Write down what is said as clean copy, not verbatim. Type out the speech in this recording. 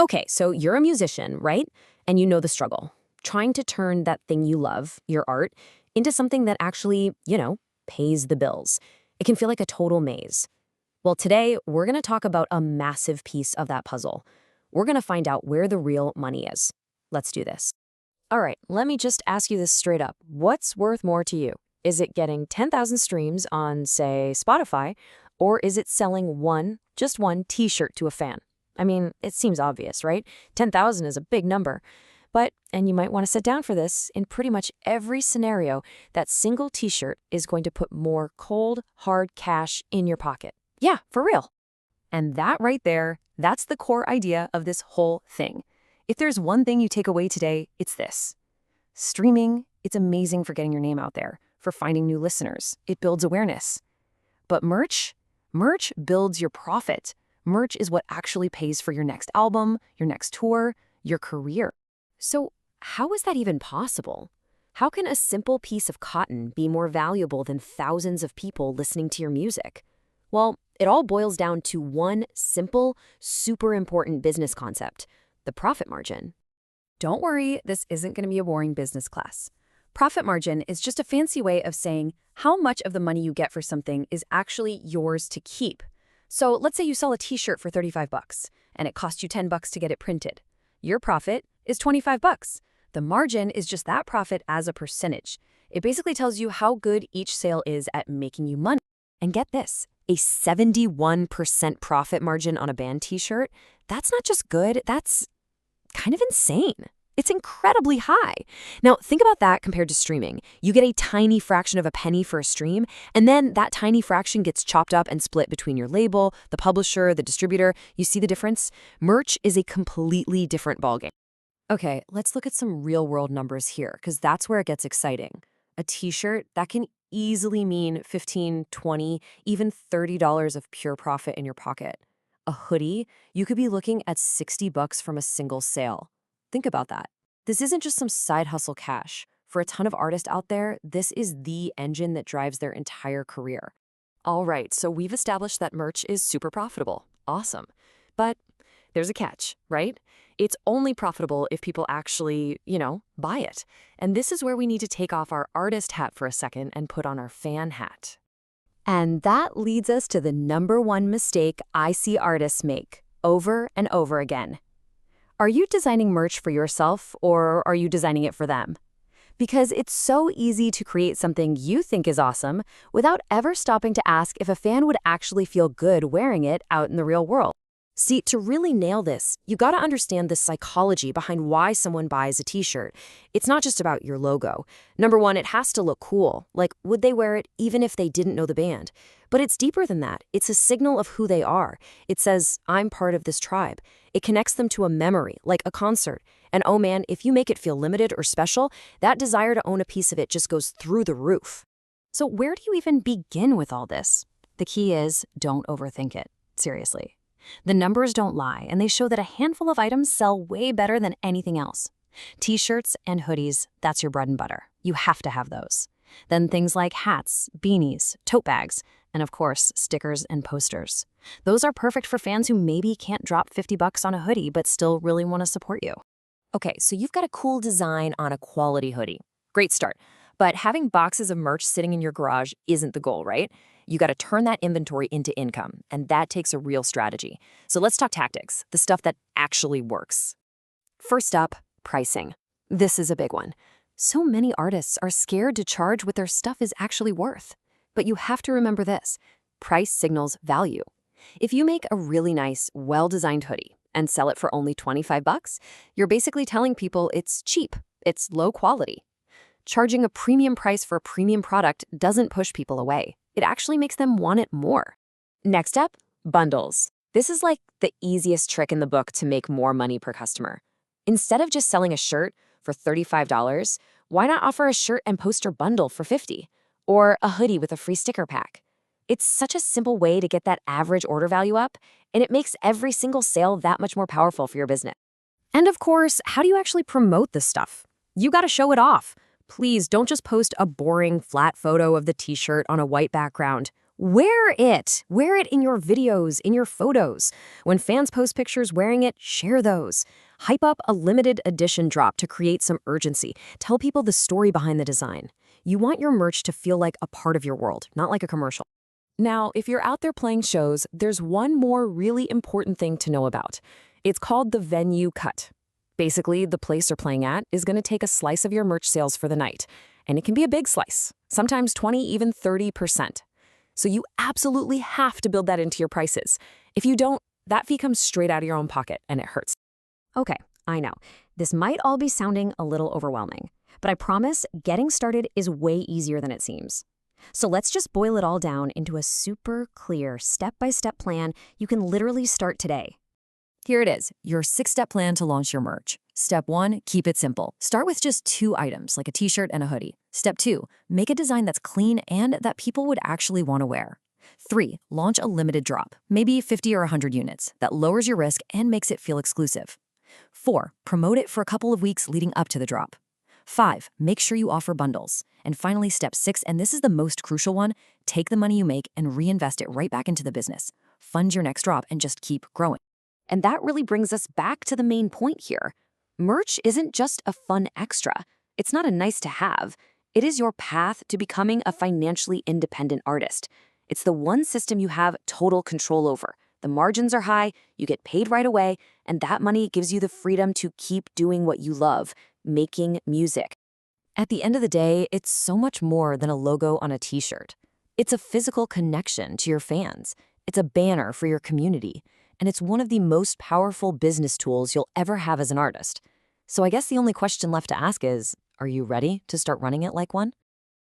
Okay, so you're a musician, right? And you know the struggle. Trying to turn that thing you love, your art, into something that actually, pays the bills. It can feel like a total maze. Well, today, we're going to talk about a massive piece of that puzzle. We're going to find out where the real money is. Let's do this. All right, let me just ask you this straight up. What's worth more to you? Is it getting 10,000 streams on, say, Spotify, or is it selling just one t-shirt to a fan? I mean, it seems obvious, right? 10,000 is a big number. But, and you might want to sit down for this, in pretty much every scenario, that single t-shirt is going to put more cold, hard cash in your pocket. Yeah, for real. And that right there, that's the core idea of this whole thing. If there's one thing you take away today, it's this. Streaming, it's amazing for getting your name out there, for finding new listeners. It builds awareness. But merch builds your profit. Merch is what actually pays for your next album, your next tour, your career. So how is that even possible? How can a simple piece of cotton be more valuable than thousands of people listening to your music? Well, it all boils down to one simple, super important business concept: the profit margin. Don't worry, this isn't going to be a boring business class. Profit margin is just a fancy way of saying how much of the money you get for something is actually yours to keep. So let's say you sell a t-shirt for $35 and it costs you $10 to get it printed. Your profit is $25. The margin is just that profit as a percentage. It basically tells you how good each sale is at making you money. And get this, a 71% profit margin on a band t-shirt, that's not just good, that's kind of insane. It's incredibly high. Now, think about that compared to streaming. You get a tiny fraction of a penny for a stream, and then that tiny fraction gets chopped up and split between your label, the publisher, the distributor. You see the difference? Merch is a completely different ballgame. Okay, let's look at some real-world numbers here, because that's where it gets exciting. A t-shirt, that can easily mean $15, $20, even $30 of pure profit in your pocket. A hoodie, you could be looking at $60 from a single sale. Think about that. This isn't just some side hustle cash. For a ton of artists out there, this is the engine that drives their entire career. All right, so we've established that merch is super profitable. Awesome. But there's a catch, right? It's only profitable if people actually, buy it. And this is where we need to take off our artist hat for a second and put on our fan hat. And that leads us to the number one mistake I see artists make over and over again. Are you designing merch for yourself, or are you designing it for them? Because it's so easy to create something you think is awesome without ever stopping to ask if a fan would actually feel good wearing it out in the real world. See, to really nail this, you gotta understand the psychology behind why someone buys a t-shirt. It's not just about your logo. Number one, it has to look cool. Like, would they wear it even if they didn't know the band? But it's deeper than that. It's a signal of who they are. It says, I'm part of this tribe. It connects them to a memory, like a concert. And oh man, if you make it feel limited or special, that desire to own a piece of it just goes through the roof. So where do you even begin with all this? The key is, don't overthink it. Seriously. The numbers don't lie, and they show that a handful of items sell way better than anything else. T-shirts and hoodies, that's your bread and butter. You have to have those. Then things like hats, beanies, tote bags, and of course, stickers and posters. Those are perfect for fans who maybe can't drop $50 on a hoodie but still really want to support you. Okay, so you've got a cool design on a quality hoodie. Great start. But having boxes of merch sitting in your garage isn't the goal, right? You got to turn that inventory into income, and that takes a real strategy. So let's talk tactics, the stuff that actually works. First up, pricing. This is a big one. So many artists are scared to charge what their stuff is actually worth. But you have to remember this: price signals value. If you make a really nice, well-designed hoodie and sell it for only $25, you're basically telling people it's cheap, it's low quality. Charging a premium price for a premium product doesn't push people away. It actually makes them want it more. Next up, bundles. This is like the easiest trick in the book to make more money per customer. Instead of just selling a shirt for $35, why not offer a shirt and poster bundle for $50? Or a hoodie with a free sticker pack? It's such a simple way to get that average order value up, and it makes every single sale that much more powerful for your business. And of course, how do you actually promote this stuff? You gotta show it off. Please don't just post a boring, flat photo of the t-shirt on a white background. Wear it. Wear it in your videos, in your photos. When fans post pictures wearing it, share those. Hype up a limited edition drop to create some urgency. Tell people the story behind the design. You want your merch to feel like a part of your world, not like a commercial. Now, if you're out there playing shows, there's one more really important thing to know about. It's called the venue cut. Basically, the place you're playing at is going to take a slice of your merch sales for the night. And it can be a big slice, sometimes 20, even 30%. So you absolutely have to build that into your prices. If you don't, that fee comes straight out of your own pocket, and it hurts. Okay, I know. This might all be sounding a little overwhelming, but I promise getting started is way easier than it seems. So let's just boil it all down into a super clear step-by-step plan you can literally start today. Here it is, your 6-step plan to launch your merch. Step 1, keep it simple. Start with just 2 items, like a t-shirt and a hoodie. Step 2, make a design that's clean and that people would actually want to wear. 3, launch a limited drop, maybe 50 or 100 units, that lowers your risk and makes it feel exclusive. 4, promote it for a couple of weeks leading up to the drop. 5, make sure you offer bundles. And finally, step 6, and this is the most crucial one, take the money you make and reinvest it right back into the business. Fund your next drop and just keep growing. And that really brings us back to the main point here. Merch isn't just a fun extra. It's not a nice to have. It is your path to becoming a financially independent artist. It's the one system you have total control over. The margins are high, you get paid right away, and that money gives you the freedom to keep doing what you love, making music. At the end of the day, it's so much more than a logo on a t-shirt. It's a physical connection to your fans. It's a banner for your community. And it's one of the most powerful business tools you'll ever have as an artist. So I guess the only question left to ask is, are you ready to start running it like one?